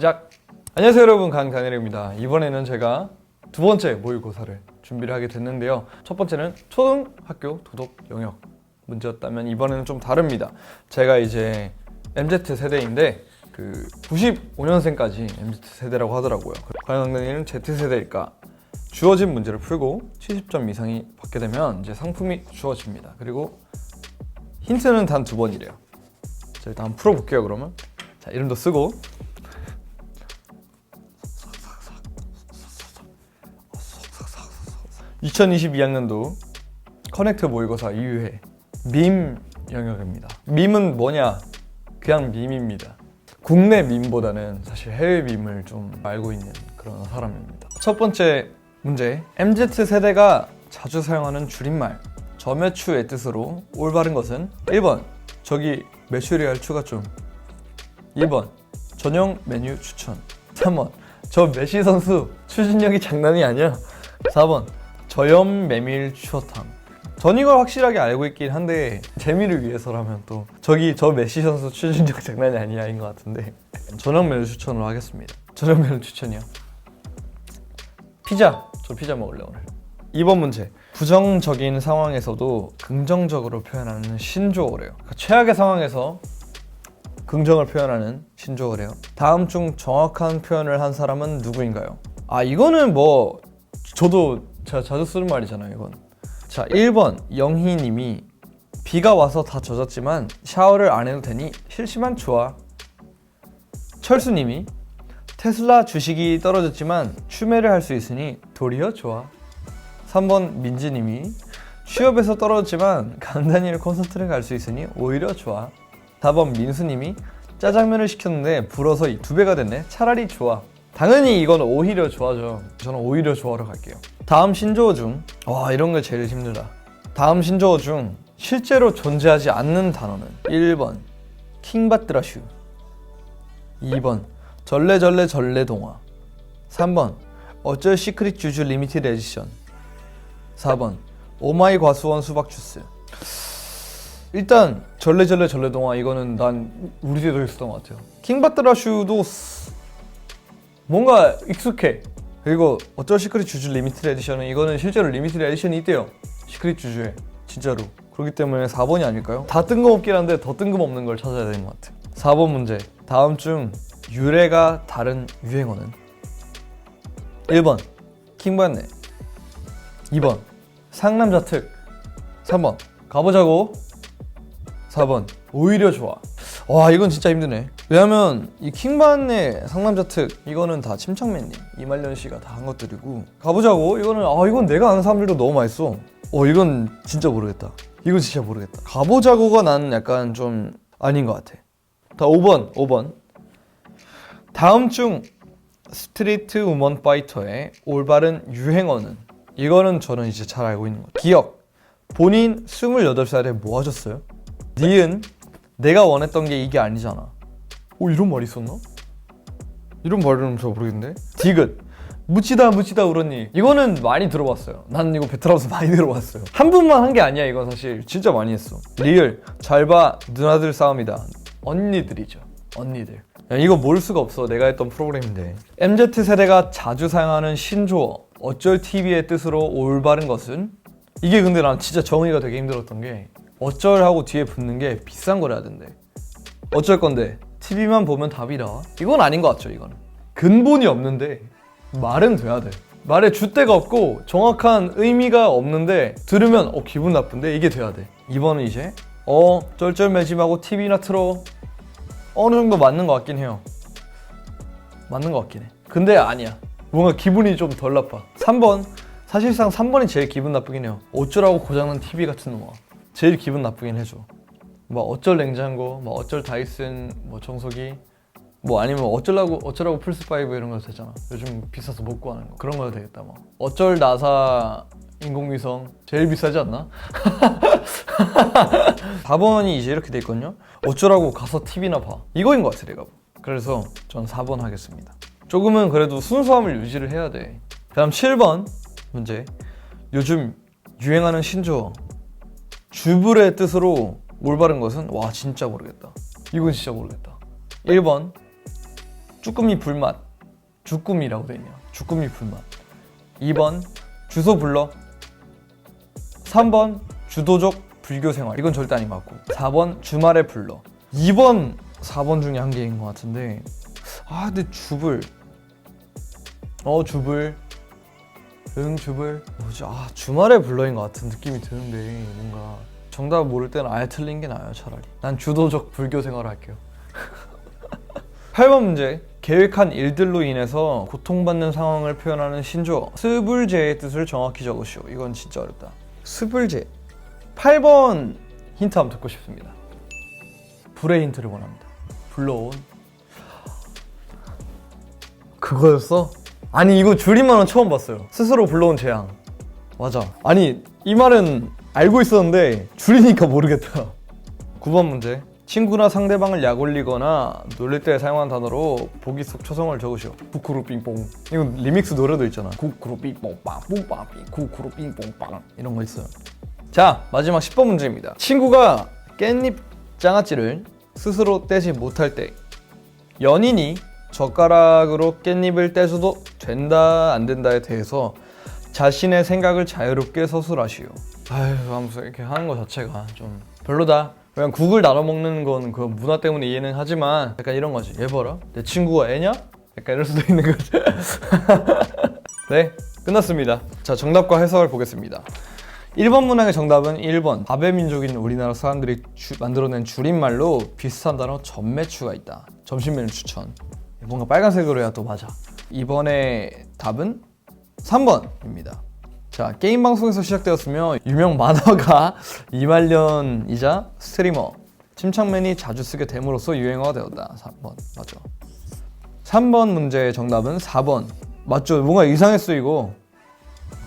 시작! 안녕하세요 여러분, 강다니엘입니다. 이번에는 제가 두 번째 모의고사를 준비를 하게 됐는데요. 첫 번째는 초등학교 도덕 영역 문제였다면 이번에는 좀 다릅니다. 제가 이제 MZ세대인데 95년생까지 MZ세대라고 하더라고요. 과연 강다니엘은 Z세대일까? 주어진 문제를 풀고 70점 이상이 받게 되면 이제 상품이 주어집니다. 그리고 힌트는 단 2번이래요. 자, 일단 한번 풀어볼게요. 그러면 자, 이름도 쓰고 2022학년도 커넥트 모의고사 2회 밈 영역입니다. 밈은 뭐냐? 그냥 밈입니다. 국내 밈보다는 사실 해외 밈을 좀 알고 있는 그런 사람입니다. 첫 번째 문제, MZ세대가 자주 사용하는 줄임말 저매추의 뜻으로 올바른 것은 1번 저기 매출이할 추가 좀, 2번 전용 메뉴 추천, 3번 저 메시 선수 추진력이 장난이 아니야, 4번 저염 메밀 추어탕. 전 이걸 확실하게 알고 있긴 한데 재미를 위해서라면 또 저기 저 메시 선수 추진력 장난이 아니야인 것 같은데 전용 메뉴 추천으로 하겠습니다. 전용 메뉴 추천이요. 피자, 저 피자 먹을래 오늘. 2번 문제, 부정적인 상황에서도 긍정적으로 표현하는 신조어래요. 그러니까 최악의 상황에서 긍정을 표현하는 신조어래요. 다음 중 정확한 표현을 한 사람은 누구인가요? 아, 이거는 뭐 저도 제가 자주 쓰는 말이잖아요, 이건. 자, 1번 영희님이 비가 와서 다 젖었지만 샤워를 안 해도 되니 실시만 좋아. 철수님이 테슬라 주식이 떨어졌지만 추매를 할 수 있으니 도리어 좋아. 3번 민지님이 취업에서 떨어졌지만 강다니엘 콘서트를 갈 수 있으니 오히려 좋아. 4번 민수님이 짜장면을 시켰는데 불어서 2배가 됐네, 차라리 좋아. 당연히 이건 오히려 좋아죠. 저는 오히려 좋아로 갈게요. 다음 신조어 중, 와 이런 게 제일 힘들다. 다음 신조어 중 실제로 존재하지 않는 단어는 1번 킹받드라슈, 2번 절레절레 절레동화, 3번 어쩔 시크릿 주주 리미티드 에디션, 4번 오마이 과수원 수박 주스. 일단 절레절레 절레동화 이거는 난 우리 때도 있었던 것 같아요. 킹받드라슈도 뭔가 익숙해. 그리고 어쩔 시크릿 주주 리미티드 에디션은 이거는 실제로 리미티드 에디션이 있대요, 시크릿 주주에. 진짜로. 그렇기 때문에 4번이 아닐까요? 다 뜬금없긴 한데 더 뜬금없는 걸 찾아야 되는 것 같아요. 4번 문제, 다음 중 유래가 다른 유행어는 1번 킹받네, 2번 상남자 특, 3번 가보자고, 4번 오히려 좋아. 와 이건 진짜 힘드네. 왜냐면 이 킹받네, 상남자 특 이거는 다 침착맨님, 이말년 씨가 다 한 것들이고, 가보자고 이거는 이건 내가 아는 사람들도 너무 많이 써. 이건 진짜 모르겠다. 이건 진짜 모르겠다. 가보자고가 나는 약간 좀 아닌 것 같아. 다 5번 다음 중 스트리트 우먼 파이터의 올바른 유행어는, 이거는 저는 이제 잘 알고 있는 것 같아요. 기억, 본인 28살에 뭐 하셨어요? 니은, 내가 원했던 게 이게 아니잖아. 이런 말이 있었나? 이런 말은 저 모르겠는데. 디귿, 묻지다 울었니. 이거는 많이 들어봤어요. 나는 이거 베트남에서 많이 들어봤어요. 한 분만 한 게 아니야, 이건 사실 진짜 많이 했어. 리을, 잘 봐 누나들 싸움이다. 언니들이죠, 언니들. 야, 이거 모를 수가 없어, 내가 했던 프로그램인데. MZ세대가 자주 사용하는 신조어 어쩔 TV의 뜻으로 올바른 것은, 이게 근데 난 진짜 정의가 되게 힘들었던 게 어쩔 하고 뒤에 붙는 게 비싼 거래야 된대. 어쩔 건데 TV만 보면 답이 나와? 이건 아닌 것 같죠. 이거는 근본이 없는데 말은 돼야 돼. 말에 줏대가 없고 정확한 의미가 없는데 들으면 기분 나쁜데 이게 돼야 돼. 2번은 이제 쩔쩔매짐하고 TV나 틀어. 어느 정도 맞는 것 같긴 해요. 맞는 것 같긴 해. 근데 아니야, 뭔가 기분이 좀 덜 나빠. 3번, 사실상 3번이 제일 기분 나쁘긴 해요. 어쩌라고 고장난 TV 같은 놈아. 제일 기분 나쁘긴 해줘. 뭐 어쩔 냉장고, 뭐 어쩔 다이슨, 뭐 청소기, 뭐 아니면 어쩌라고 플스5 이런 거 되잖아. 요즘 비싸서 못 구하는 거. 그런 거 되겠다. 뭐 어쩔 나사 인공위성 제일 비싸지 않나? 4번이 이제 이렇게 돼 있거든요. 어쩌라고 가서 TV나 봐, 이거인 것 같아 내가. 그래서 전 4번 하겠습니다. 조금은 그래도 순수함을 유지를 해야 돼. 다음 7번 문제, 요즘 유행하는 신조어 주불의 뜻으로 올바른 것은, 와 진짜 모르겠다. 이건 진짜 모르겠다. 1번 쭈꾸미 불맛. 주꾸미라고 돼 있네요. 주꾸미 불맛. 2번 주소 불러. 3번 주도적 불교 생활. 이건 절대 아닌 것 같고. 4번 주말에 불러. 2번 4번 중에 한 개인 것 같은데 근데 주불. 주불. 주불. 뭐지? 주말에 불러인 것 같은 느낌이 드는데 뭔가 정답 모를 때는 아예 틀린 게 나아요. 차라리 난 주도적 불교 생활을 할게요. 8번 문제. 계획한 일들로 인해서 고통받는 상황을 표현하는 신조어 스불제의 뜻을 정확히 적으시오. 이건 진짜 어렵다. 스불제. 8번 힌트 한번 듣고 싶습니다. 불의 힌트를 원합니다. 불러온. 그거였어? 아니 이거 줄임말은 처음 봤어요. 스스로 불러온 재앙. 맞아. 아니 이 말은 알고 있었는데 줄이니까 모르겠다. 9번 문제. 친구나 상대방을 약올리거나 놀릴 때 사용한 단어로 보기 속 초성을 적으시오. 쿠쿠루 빙뽕. 이거 리믹스 노래도 있잖아. 쿠쿠루 빙뽕 빵 뿡빵 쿠쿠루 빙뽕 빵 이런 거 있어요. 자, 마지막 10번 문제입니다. 친구가 깻잎 장아찌를 스스로 떼지 못할 때 연인이 젓가락으로 깻잎을 떼줘도 된다 안 된다에 대해서 자신의 생각을 자유롭게 서술하시오. 하면서 이렇게 하는 거 자체가 좀 별로다. 그냥 국을 나눠 먹는 건 그 문화 때문에 이해는 하지만 약간 이런 거지. 얘 봐라, 내 친구가 애냐? 약간 이럴 수도 있는 거지. 네, 끝났습니다. 자, 정답과 해석을 보겠습니다. 1번 문항의 정답은 1번. 밥의 민족인 우리나라 사람들이 만들어낸 줄임말로 비슷한 단어 전매추가 있다. 점심 메뉴 추천. 뭔가 빨간색으로 해야 또 맞아. 이번의 답은 3번입니다. 자, 게임 방송에서 시작되었으며 유명 만화가 이말년이자 스트리머 침착맨이 자주 쓰게 됨으로써 유행어가 되었다. 3번 맞죠? 3번 문제의 정답은 4번 맞죠? 뭔가 이상했어 이거.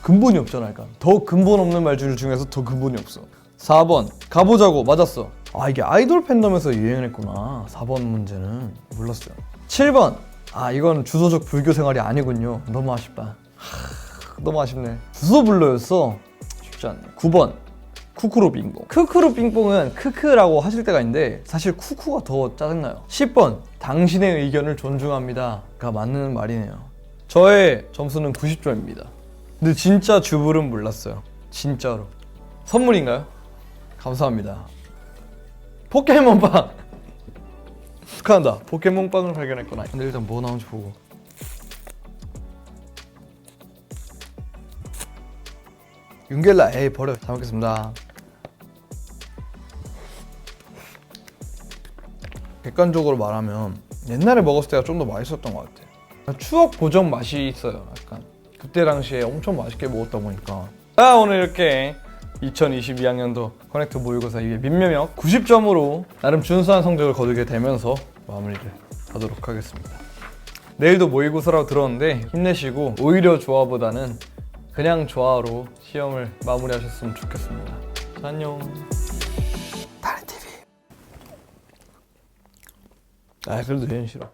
근본이 없잖아. 약간 더 근본 없는 말줄 중에서 더 근본이 없어. 4번 가보자고. 맞았어. 이게 아이돌 팬덤에서 유행을 했구나. 4번 문제는 몰랐어요. 7번 이건 주소적 불교 생활이 아니군요. 너무 아쉽다. 너무 아쉽네. 주소 불러였어. 쉽지 않네. 9번 쿠쿠루 빙봉. 크크루 빙봉은 크크라고 하실 때가 있는데 사실 쿠쿠가 더 짜증나요. 10번 당신의 의견을 존중합니다가 맞는 말이네요. 저의 점수는 90점입니다. 근데 진짜 주불은 몰랐어요. 진짜로. 선물인가요? 감사합니다. 포켓몬빵. 축하한다. 포켓몬빵을 발견했구나. 근데 일단 뭐 나온지 보고. 윤겔라. 버려. 잘 먹겠습니다. 객관적으로 말하면 옛날에 먹었을 때가 좀 더 맛있었던 것 같아. 추억 보정 맛이 있어요. 약간 그때 당시에 엄청 맛있게 먹었다 보니까. 오늘 이렇게 2022학년도 커넥트 모의고사 2회 민면역 90점으로 나름 준수한 성적을 거두게 되면서 마무리를 하도록 하겠습니다. 내일도 모의고사라고 들었는데 힘내시고 오히려 좋아보다는 그냥 좋아로 시험을 마무리하셨으면 좋겠습니다. 자, 안녕. 다른 TV. 그래도 얘는 싫어.